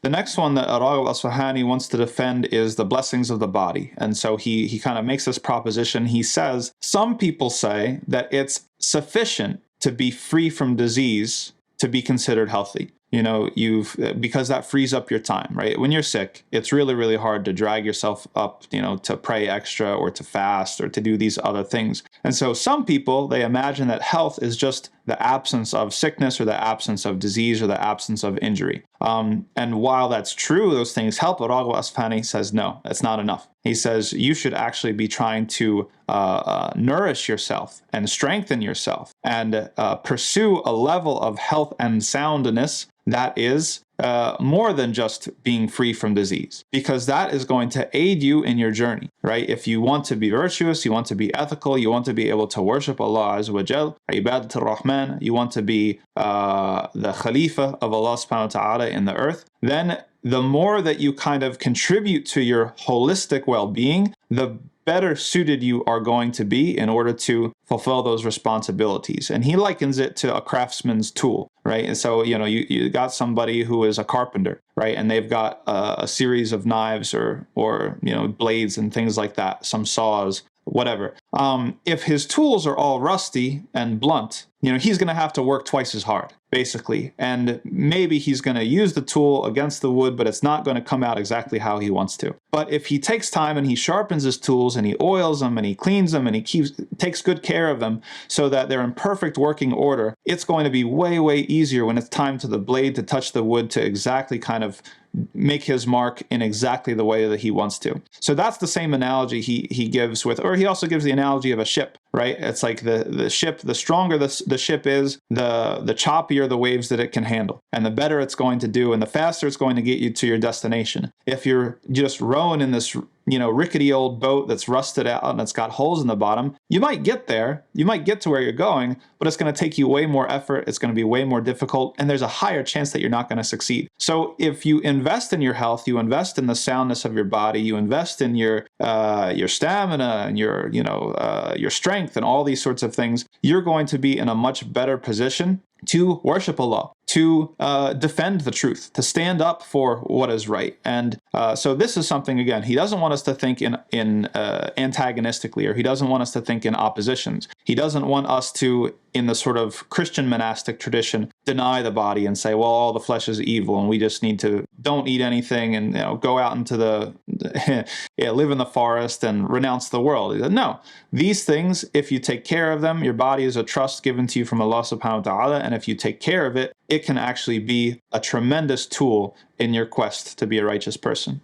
The next one that al-Raghib al-Isfahani wants to defend is the blessings of the body. And so he kind of makes this proposition. He says, some people say that it's sufficient to be free from disease to be considered healthy. You know, because that frees up your time, right? When you're sick, it's really, really hard to drag yourself up, you know, to pray extra or to fast or to do these other things. And so some people, they imagine that health is just the absence of sickness or the absence of disease or the absence of injury. And while that's true, those things help, al-Raghib al-Isfahani says, no, that's not enough. He says you should actually be trying to nourish yourself and strengthen yourself and pursue a level of health and soundness that is more than just being free from disease, because that is going to aid you in your journey, right? If you want to be virtuous, you want to be ethical, you want to be able to worship Allah Azza wa Jal, ibadat al-Rahman, you want to be the Khalifa of Allah subhanahu wa ta'ala in the earth, then the more that you kind of contribute to your holistic well-being, the better suited you are going to be in order to fulfill those responsibilities. And he likens it to a craftsman's tool, right? And so, you know, you got somebody who is a carpenter, right? And they've got a series of knives or you know, blades and things like that, some saws, whatever. If his tools are all rusty and blunt, you know, he's going to have to work twice as hard, basically. And maybe he's going to use the tool against the wood, but it's not going to come out exactly how he wants to. But if he takes time and he sharpens his tools and he oils them and he cleans them and he takes good care of them so that they're in perfect working order, it's going to be way, way easier when it's time to the blade to touch the wood to exactly kind of make his mark in exactly the way that he wants to. So that's the same analogy he gives with, or he also gives the analogy of a ship, right? It's like the ship, the stronger the ship is, the choppier the waves that it can handle, and the better it's going to do, and the faster it's going to get you to your destination. If you're just rowing in this, you know, rickety old boat that's rusted out and it's got holes in the bottom, you might get there, you might get to where you're going, but it's going to take you way more effort, it's going to be way more difficult, and there's a higher chance that you're not going to succeed. So if you invest in your health, you invest in the soundness of your body, you invest in your stamina and your strength and all these sorts of things, you're going to be in a much better position to worship Allah, to defend the truth, to stand up for what is right. And so this is something, again, he doesn't want us to think in antagonistically, or he doesn't want us to think in oppositions. He doesn't want us to, in the sort of Christian monastic tradition, deny the body and say, well, all the flesh is evil and we just need to don't eat anything and, you know, go out into live in the forest and renounce the world. No, these things, if you take care of them, your body is a trust given to you from Allah subhanahu wa ta'ala, and if you take care of it, it can actually be a tremendous tool in your quest to be a righteous person.